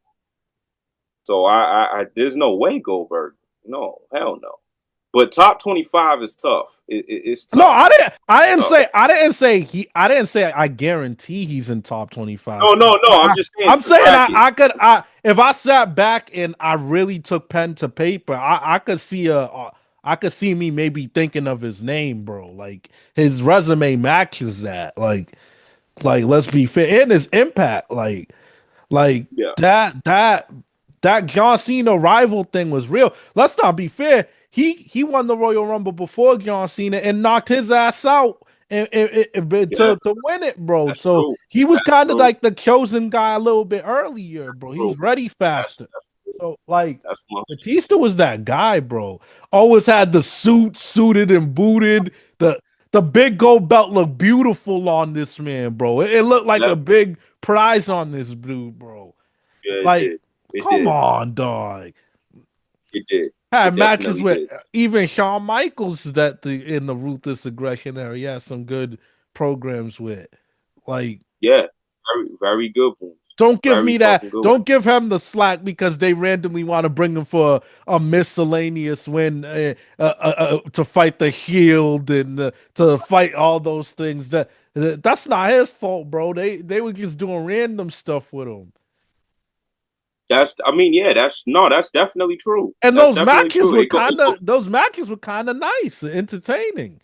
So I there's no way Goldberg. No, hell no. But top 25 is tough. It's No, tough. Tough. I didn't say I guarantee he's in top 25. No. I'm just saying I'm to saying bracket. if I sat back and I really took pen to paper, I could see I could see me maybe thinking of his name, bro. Like his resume matches that. Like let's be fair, and his impact. Like Yeah. that John Cena rival thing was real. Let's not be fair. He won the Royal Rumble before John Cena and knocked his ass out but Yeah, to win it, bro. that's So true. he was That's kind of true. like the chosen guy a little bit earlier, That's bro. He true. was ready faster. That's true. So like That's one. Batista was that guy, bro. Always had the suit, suited and booted. The big gold belt looked beautiful on this man, bro. It looked like a Yep. big prize on this dude, bro. Yeah, it Like, did. It come did. on, dog. It did. Had It matches definitely with did. even Shawn Michaels that the in the ruthless aggression era. He had some good programs with. Like, Yeah. Very, very good ones. don't give Very me that. fucking good ones. Don't give him the slack because they randomly want to bring him for a miscellaneous win to fight the Shield and to fight all those things. That's not his fault, bro. They were just doing random stuff with him. That's. I mean, yeah. That's no. That's definitely true. And That's definitely true. those matches were kind of nice, entertaining.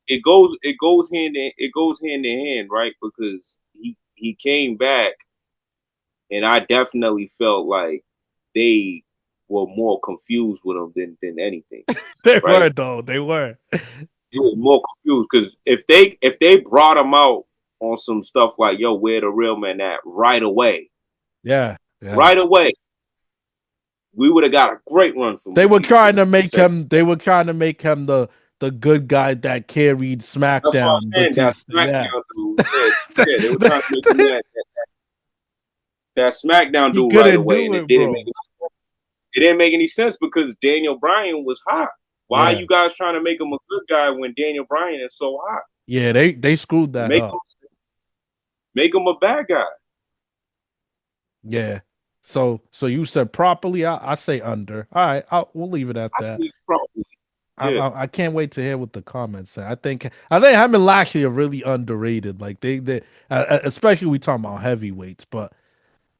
it goes hand in hand, right? Because he came back, and I definitely felt like they were more confused with him than anything, They were right? though. They were. He was more confused because if they brought him out on some stuff like yo, where the real man at Yeah, yeah. right away, we would have got a great run from They were Batista trying to make instead. him. They were trying to make him the good guy that carried That's what SmackDown. I'm saying. That Batista. Yeah. SmackDown dude, yeah, they were trying to make him that SmackDown He dude right couldn't away, do and it it, didn't make bro. any sense. It didn't make any sense because Daniel Bryan was hot. Why are Yeah, you guys trying to make him a good guy when Daniel Bryan is so hot? yeah. They screwed that Make up. him make him a bad guy. Yeah. So you said properly. I say under. All right. We'll leave it at I that. think probably yeah. I can't wait to hear what the comments say. I think him and Lashley are really underrated. Like especially we talking about heavyweights. But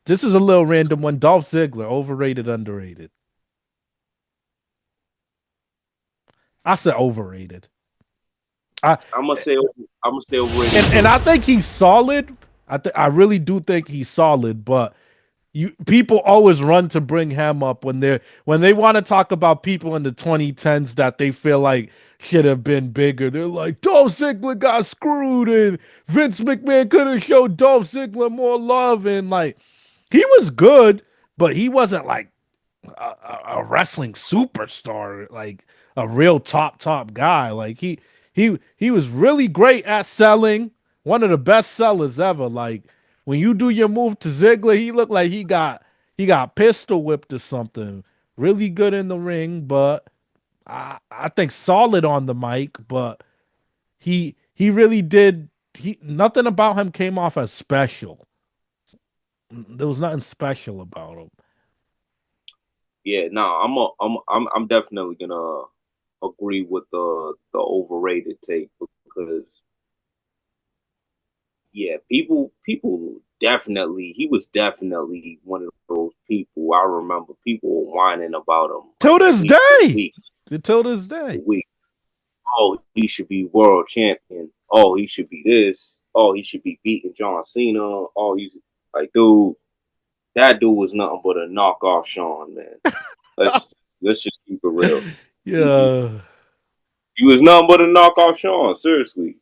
this is a little random one. Dolph Ziggler, overrated, underrated. I said overrated. I I'm gonna say overrated and too. I think he's solid. I really do think he's solid, but people always run to bring him up when they want to talk about people in the 2010s that they feel like should have been bigger. They're like Dolph Ziggler got screwed and Vince McMahon could have showed Dolph Ziggler more love and like he was good, but he wasn't like a wrestling superstar, like a real top guy. Like he was really great at selling, one of the best sellers ever. Like when you do your move to Ziggler, he looked like he got pistol whipped or something. Really good in the ring, but I think solid on the mic. But he really did. He nothing about him came off as special. There was nothing special about him. Yeah, no, I'm definitely gonna agree with the overrated take because yeah, people definitely he was definitely one of those people. I remember people were whining about him Till like this week to day. week Till this to day. week. Oh, he should be world champion. Oh, he should be this. Oh, he should be beating John Cena. Oh, he's like, dude, that dude was nothing but a knockoff Sean, man. Let's let's just keep it real. He, Yeah. he was nothing but a knockoff Sean, seriously.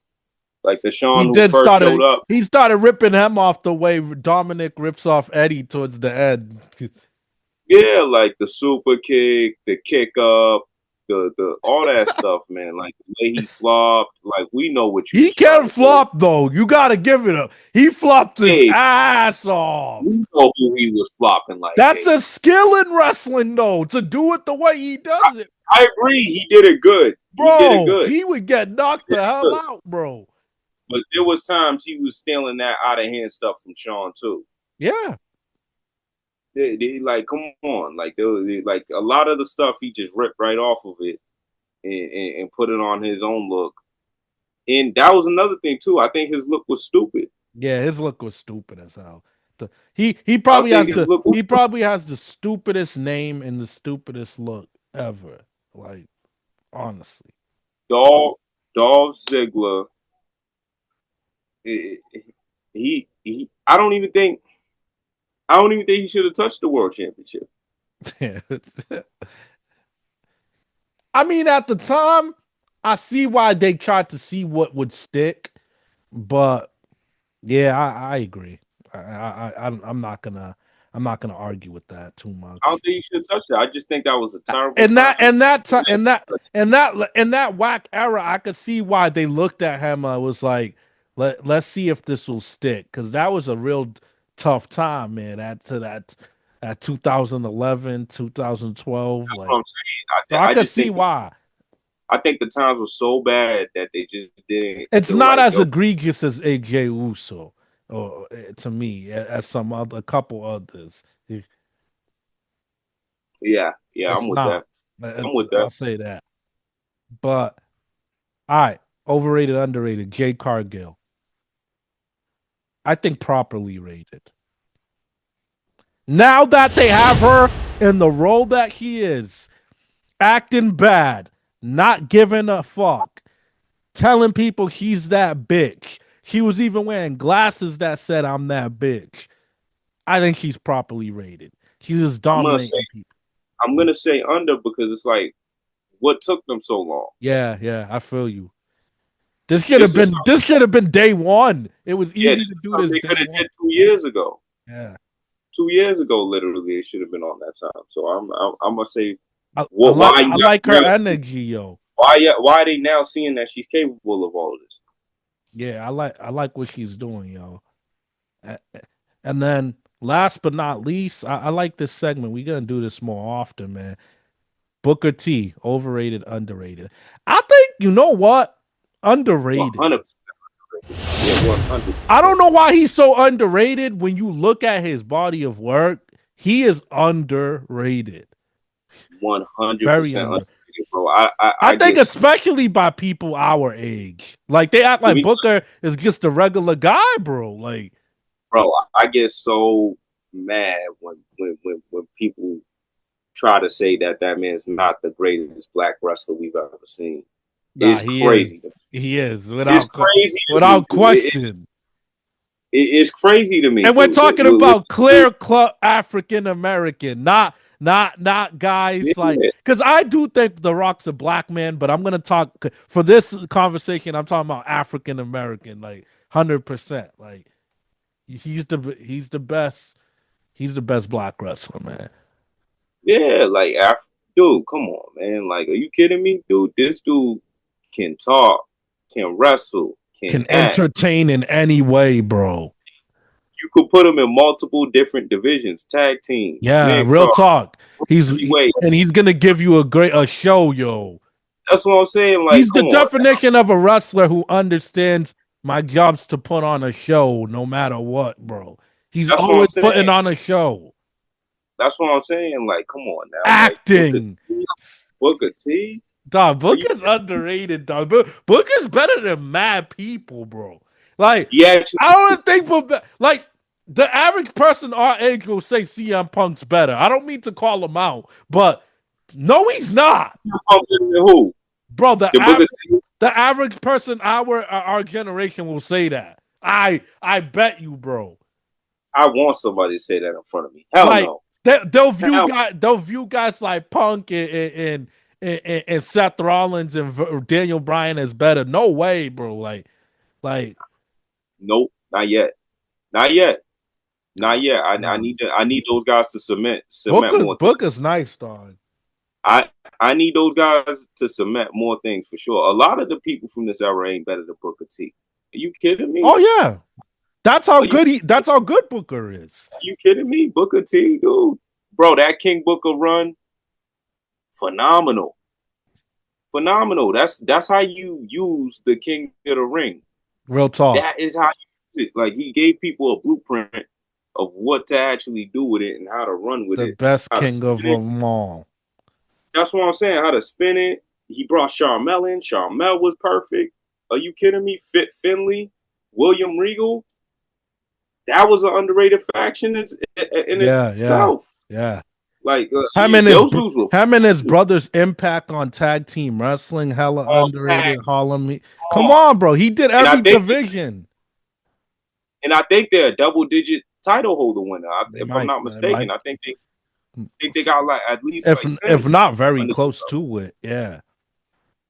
Like the He Sean who did first showed started up. he started ripping him off the way Dominic rips off Eddie towards the end. Yeah, like the super kick, the kick up, the all that stuff, man. Like the way he flopped, like we know what you He was trying can to do. flop though. You gotta give it up. He flopped his Hey, ass off. we know who he was flopping like, That's hey. a skill in wrestling though, to do it the way he does it. I agree, he did it good. He did it Bro, good. he would get knocked the hell Good. out, bro. But there was times he was stealing that out of hand stuff from Sean too. Yeah. Like, come on, like like a lot of the stuff he just ripped right off of it and put it on his own look. And that was another thing too. I think his look was stupid. Yeah, his look was stupid as hell. He I probably think has his the look was he stupid. probably has the stupidest name and the stupidest look ever. Like honestly. Dolph Dolph Ziggler. eh, he. I don't even think he should have touched the world championship. I mean, at the time, I see why they tried to see what would stick, but yeah, I agree. I'm not gonna argue with that too I much. don't think you should touch that. I just think that was a terrible And that time. and that ti- and that whack era, I could see why they looked at him. Was like, let's see if this will stick, because that was a real tough time, man. At 2011, 2012, That's what like, I'm so saying. I I could just see think why. I think the times were so bad that they just didn't It's feel not like, as yo, egregious as AJ Uso, or to me, as some other a couple others. yeah, yeah, I'm It's with not. that. I'm with I'll that. say that. But all right, overrated, underrated. Jay Cargill, I think properly rated. Now that they have her in the role that he is, acting bad, not giving a fuck, telling people he's that bitch. She was even wearing glasses that said I'm that bitch. I think she's properly rated. She's just I'm gonna say dominating people. I'm gonna say under because it's like what took them so long. Yeah, yeah, I feel you. This is This should have been day one. It was Yeah, easy this to is do something this they day could have one. did 2 years ago. Yeah. 2 years ago, literally, it should have been on that time. So I'm gonna say, I why you guys like her now? energy, yo. Why are they now seeing that she's capable of all of this? Yeah, I like what she's doing, yo. A- And then last but not least, I like this segment. We're gonna do this more often, man. Booker T, overrated, underrated. I think you know what? Underrated. 100%. Yeah, 100. I don't know why he's so underrated. When you look at his body of work, he is underrated. One hundred Very percent under. underrated, bro. I I I think guess especially by people our age. Like they act let like me, Booker is just a regular guy, bro. Like, bro. I get so mad when people try to say that that man's not the greatest black wrestler we've ever seen. nah, It's he crazy. is. He is It's crazy to me, without dude. question. It's crazy to me, And we're dude. talking about clear cut African American, not guys like, Yeah, because I do think The Rock's a black man, but I'm gonna talk for this conversation. I'm talking about African American, like 100%. Like he's the best. He's the best black wrestler, man. yeah, like dude, come on, man. Like, are you kidding me, dude? This dude can talk, can wrestle, can Can act. entertain in any way, bro. You could put him in multiple different divisions, tag team, Yeah, mid real card, talk. heavyweight. And he's gonna give you a show, yo. That's what I'm saying. Like, He's the come on. definition of a wrestler who understands my job's to put on a show no matter what, bro. He's That's what I'm always saying. putting on a show. That's what I'm saying. Like, come on now. Like, Acting. Booker T. Dog, Are you? Booker's underrated, dog. Booker's better than mad people, bro. Like, He actually I don't think, like, the average person our age will say CM Punk's better. I don't mean to call him out, but no, he's not. who? Bro, The Booker T. the average person our generation will say that. I bet you, bro. I want somebody to say that in front of me. Hell Like no. Hell, they'll view guys like Punk and Seth Rollins and Daniel Bryan as better. No way, bro. Like nope, not yet. Not yet. Not nah, yet. I nah. need I need those guys to cement more things. Booker's nice, dog. I I need those guys to cement more things for sure. A lot of the people from this era ain't better than Booker T. Are you kidding me? Oh yeah. That's how good Booker is. Are you kidding me? Booker T, dude. Bro, that King Booker run, phenomenal. Phenomenal. That's how you use the King of the Ring. Real talk. That is how you use it. Like, he gave people a blueprint of what to actually do with it and how to run with The it, best how to king of spin it. them all. That's what I'm saying. How to spin it. He brought Charmel in. Charmel was perfect. Are you kidding me? Fit Finley, William Regal. That was an underrated faction in Yeah, yeah, itself. yeah. Like, His those dudes were him and his brother's impact on tag team wrestling, hella all underrated. tag Harlem, come hard. on, bro. He did And I every think division. they're a double digit title holder winner. If I'm not They might, mistaken, I think they got like at least like if 10 not very under. close to it. Yeah,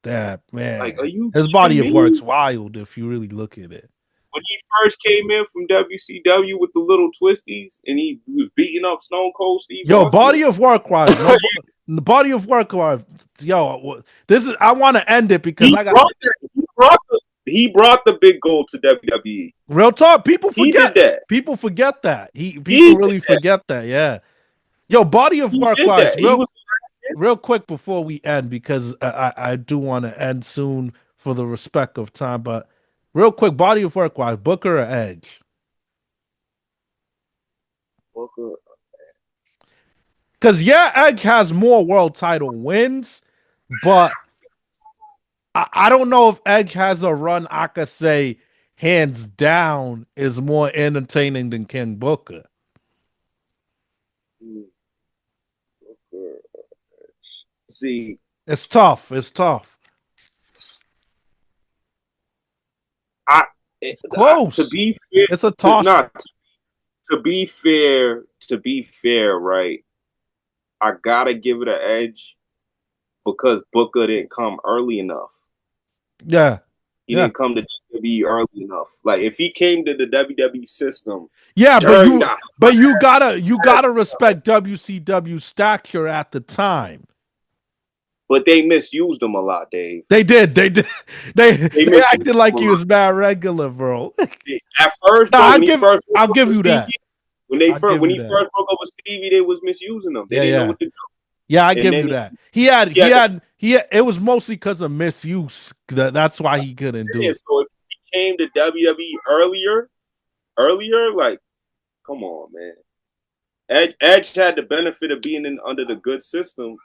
That Like, are man, you his kidding body of work's me? wild if you really look at it. When he first came in from WCW with the little twisties and he was beating up Stone Cold Steve Yo, Austin, body of work wise, no the body of work wise. Yo, this is I want to end it because he I got brought that. He brought the big gold to WWE. real talk. People He did forget. that. People forget that. People He did really that. forget that. Yeah. Yo, body of He work did wise, that. He was real quick before we end because I do want to end soon for the respect of time. But real quick, body of work wise, Booker or Edge? Because yeah, Edge has more world title wins, but I don't know if Edge has a run I could say hands down is more entertaining than Ken Booker. see. It's tough. It's tough. I, It's to close. be fair, It's a to toss up. not to be fair, right? I gotta give it an edge because Booker didn't come early enough. Yeah. He Yeah. didn't come to WWE early enough. Like if he came to the WWE system Yeah, during the but you gotta respect WCW stature at the time. but they misused him a lot, Dave. They did. They did. They They misused acted him like a he lot. was mad regular, bro. At first, Nah, bro, when he first broke I'll up give with you that. Stevie, I'll give when you he that. first broke up with Stevie, they was misusing him. They Yeah, didn't know yeah. what to do. Yeah, I And give then you that. he had to It was mostly because of misuse. That's why he couldn't do it. so if he came to WWE earlier, like, come on, man. Edge had the benefit of being under the good system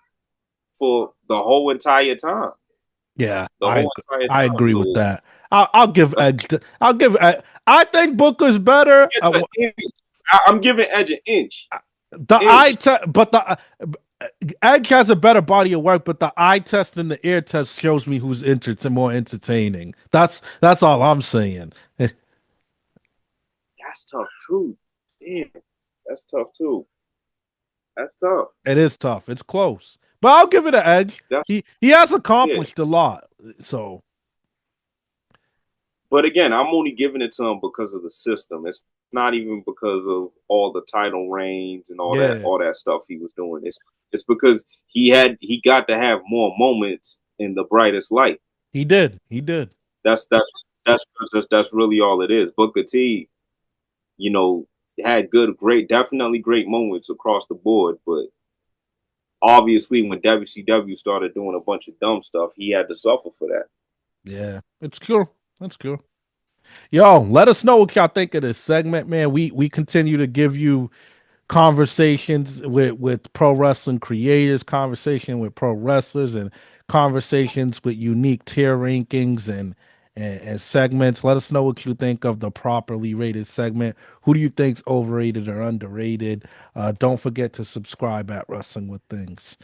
for the whole entire time. Yeah, The whole entire I time. agree with So that. I'll give that's Edge. I'll give. I think Booker's better. an inch. I'm giving Edge an inch. The eye Inch. test, but the Edge has a better body of work. But the eye test and the ear test shows me who's more entertaining. That's all I'm saying. That's tough too. Damn. That's tough too. That's tough. It is tough. It's close, but I'll give it an Edge. That's, He has yeah. accomplished a lot. So But again, I'm only giving it to him because of the system. It's not even because of all the title reigns and yeah, all that stuff he was doing. It's because he got to have more moments in the brightest light. he did. He did. That's that's that's really all it is. Booker T, you know, had definitely great moments across the board, but obviously when WCW started doing a bunch of dumb stuff, he had to suffer for that. Yeah, it's cool. That's cool. Yo, let us know what y'all think of this segment, man. We continue to give you conversations with pro wrestling creators, conversation with pro wrestlers, and conversations with unique tier rankings and segments. Let us know what you think of the properly rated segment. Who do you think's overrated or underrated? Don't forget to subscribe at Wrestling with Things.